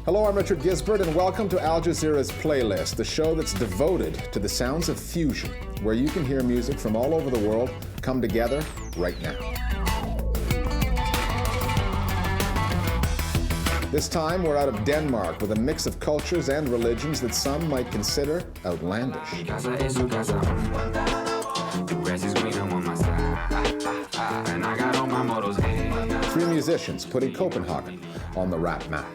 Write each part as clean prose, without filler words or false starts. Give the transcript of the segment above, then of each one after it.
Hello, I'm Richard Gisbert, and welcome to Al Jazeera's Playlist, the show that's devoted to the sounds of fusion, where you can hear music from all over the world come together right now. This time, we're out of Denmark with a mix of cultures and religions that some might consider outlandish. Three musicians putting Copenhagen on the rap map.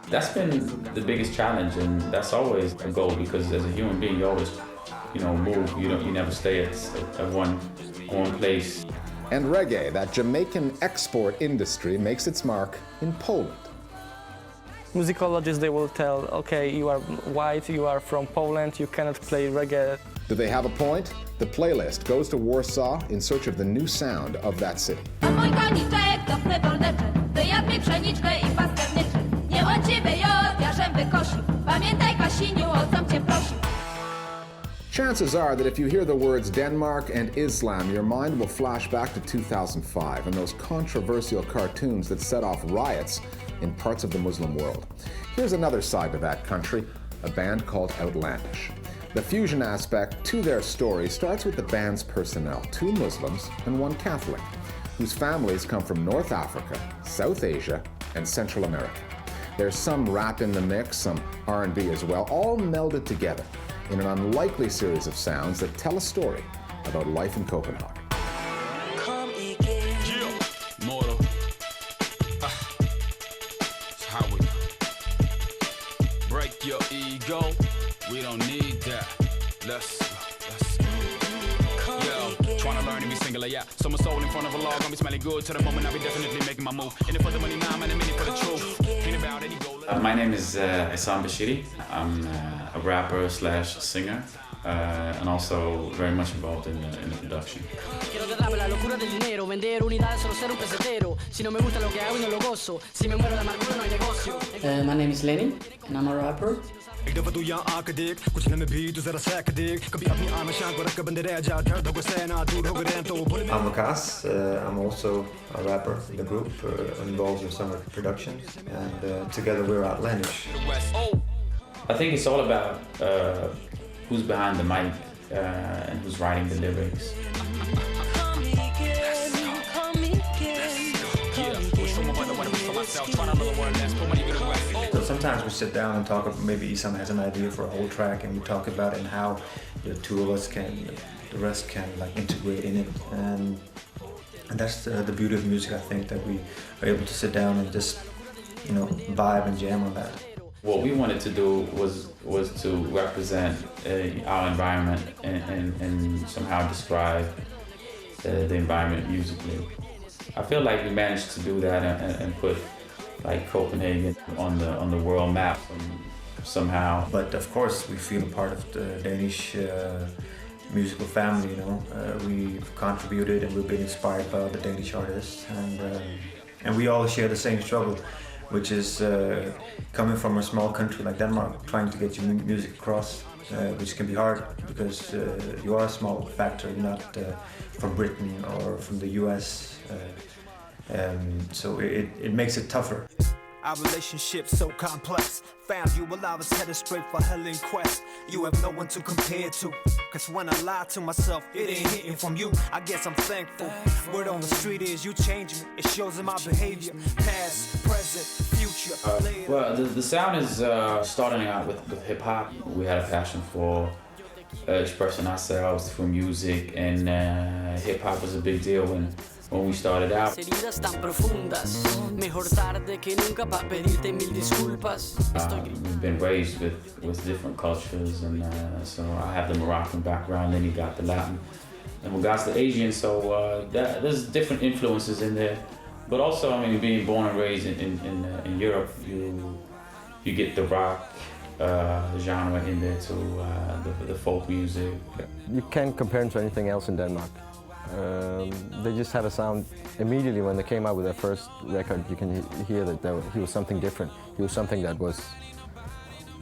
That's been the biggest challenge, and that's always a goal, because as a human being, you always, move. You never stay at one place. And reggae, that Jamaican export industry, makes its mark in Poland. Musicologists, they will tell, okay, you are white, you are from Poland, you cannot play reggae. Do they have a point? The Playlist goes to Warsaw in search of the new sound of that city. Chances are that if you hear the words Denmark and Islam, your mind will flash back to 2005 and those controversial cartoons that set off riots in parts of the Muslim world. Here's another side to that country, a band called Outlandish. The fusion aspect to their story starts with the band's personnel, 2 Muslims and 1 Catholic, whose families come from North Africa, South Asia, and Central America. There's some rap in the mix, some R&B as well, all melded together in an unlikely series of sounds that tell a story about life in Copenhagen. Break your ego, we don't need that. Let's yo, trying to learn to be singular, yeah. So my soul in front of a log, gonna be smelling good to the moment I'll be definitely making my move. In it for the money, now I'm in a minute for the truth. Ain't about any goal. My name is Essam Bashiri. I'm a rapper slash singer, and also very much involved in the production. My name is Lenny, and I'm a rapper. I'm Vikas. I'm also a rapper in the group, involved in some production, and together we're Outlandish. I think it's all about who's behind the mic and who's writing the lyrics. So sometimes we sit down and talk. Maybe Essam has an idea for a whole track, and we talk about it and how the 2 of us the rest can like integrate in it, and that's the beauty of music. I think that we are able to sit down and just vibe and jam on that. What we wanted to do was to represent our environment and somehow describe the environment musically. I feel like we managed to do that and put like Copenhagen on the world map somehow. But of course, we feel a part of the Danish musical family. We've contributed and we've been inspired by the Danish artists, and we all share the same struggle, which is coming from a small country like Denmark, trying to get your music across, which can be hard because you are a small factor, you're not from Britain or from the US, so it makes it tougher. Our relationship so complex. Found you while I was headed straight for hell in quest. You have no one to compare to. Cause when I lie to myself, it ain't hitting from you. I guess I'm thankful. Word on the street is you change me. It shows in my behavior. Past, present, future. Well, the sound is starting out with hip hop. We had a passion for expressing ourselves through music, and hip hop was a big deal when we started out. We've been raised with different cultures, and so I have the Moroccan background, then you got the Latin, and we got the Asian, so there's different influences in there. But also, I mean, being born and raised in Europe, you get the rock genre in there too, the folk music. You can't compare them to anything else in Denmark. They just had a sound immediately when they came out with their first record. You can hear that he was something different. He was something that was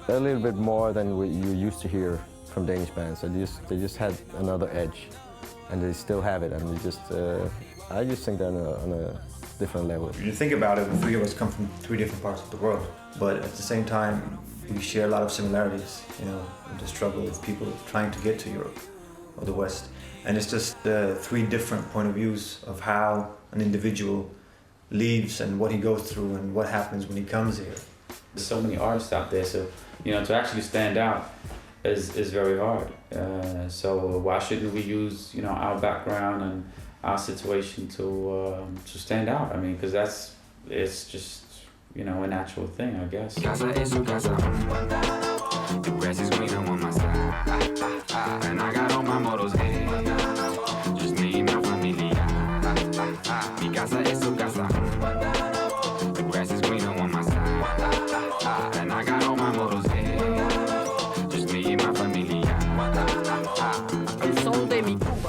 a little bit more than what you used to hear from Danish bands. They just had another edge, and they still have it. And I just think they're on different level. You think about it, the three of us come from three different parts of the world, but at the same time, we share a lot of similarities, you know, the struggle of people trying to get to Europe or the West. And it's just three different point of views of how an individual leaves and what he goes through and what happens when he comes here. There's so many artists out there, so, you know, to actually stand out is very hard. So why shouldn't we use, you know, our background and our situation to stand out? I mean, because it's just, you know, a natural thing, I guess. Casa es su casa. The grass is greener on my side. And I got all my models, hey. Just me and my familia. Mi casa es su casa. The grass is greener on my side. And I got all my models, hey. Just me and my familia.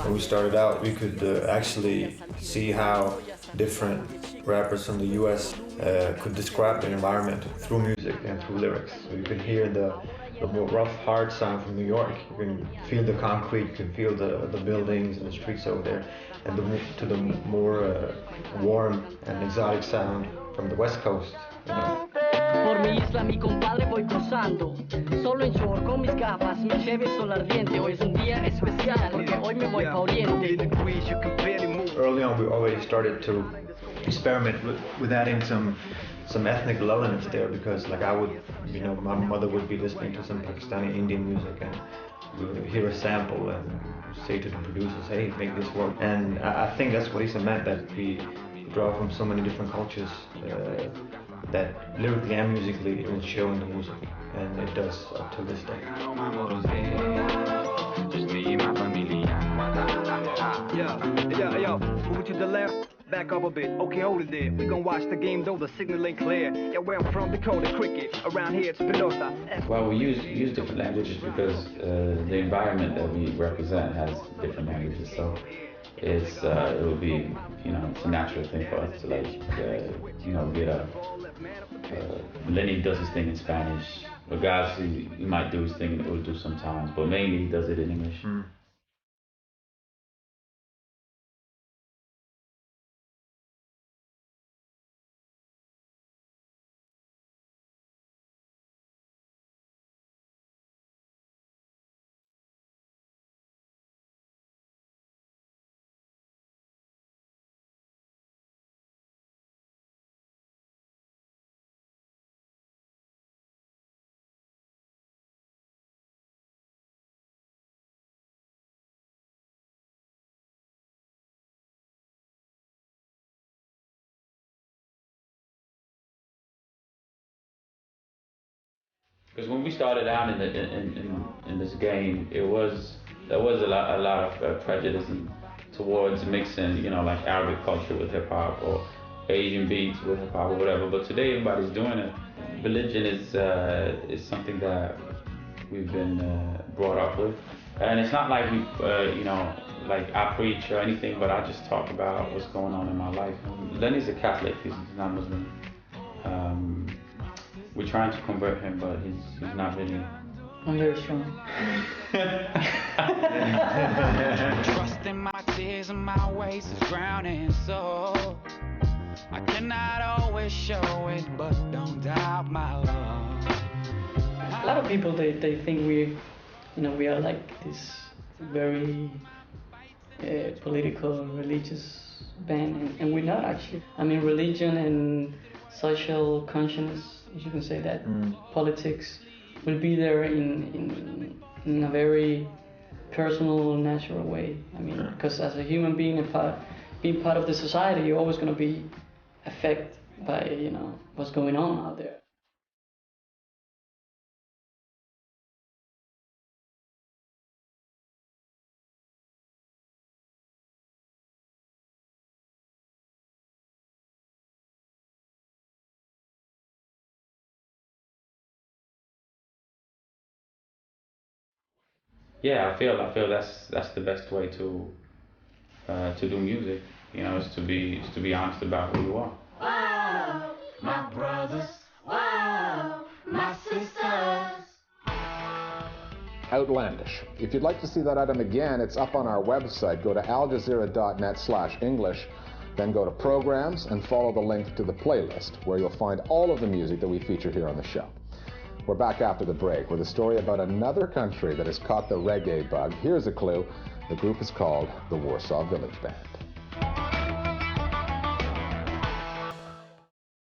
When we started out, we could actually see how different rappers from the US could describe their environment through music and through lyrics. So you can hear the more rough, hard sound from New York. You can feel the concrete, you can feel the buildings and the streets over there, and to the more warm and exotic sound from the West Coast. You know. Por mi isla, mi compadre, voy cruzando. Solo en short con mis gafas, mi Chevy sol ardiente. Hoy es un día especial porque hoy me voy pa' Oriente. Early on, we already started to experiment with adding some ethnic elements there, because like I would, you know, my mother would be listening to some Pakistani Indian music and we would hear a sample and say to the producers, hey, make this work. And I think that's what Issa meant, that we draw from so many different cultures that lyrically and musically it will show in the music, and it does up to this day. Yo, move to the left, back up a bit. Okay, hold it there. We gon' watch the game though the signal ain't clear. Yeah, where I'm from, Dakota Cricket. Around here it's Spinoza. Well, we use different languages because the environment that we represent has different languages. So it would be, you know, it's a natural thing for us to like, you know, get a. Lenny does his thing in Spanish. But guys, he might do his thing in Urdu sometimes, but mainly he does it in English. Because when we started out in this game, there was a lot of prejudice towards mixing, you know, like Arabic culture with hip hop or Asian beats with hip hop or whatever. But today everybody's doing it. Religion is something that we've been brought up with, and it's not like we, you know, like I preach or anything, but I just talk about what's going on in my life. Lenny's a Catholic; he's not Muslim. We're trying to convert him, but he's not really. I'm very strong. Trusting my tears and my ways is drowning, so I cannot always show it, but don't doubt my love. A lot of people they think we are like this very political, religious band, and we're not actually. I mean, religion and social conscience, if you can say that, politics will be there in a very personal, natural way. I mean, because as a human being, being part of the society, you're always going to be affected by, you know, what's going on out there. Yeah, I feel that's the best way to do music. You know, is to be honest about who you are. Whoa, my brothers. Whoa, my sisters. Outlandish. If you'd like to see that item again, it's up on our website. Go to aljazeera.net/English. Then go to Programs and follow the link to the playlist, where you'll find all of the music that we feature here on the show. We're back after the break with a story about another country that has caught the reggae bug. Here's a clue. The group is called the Warsaw Village Band.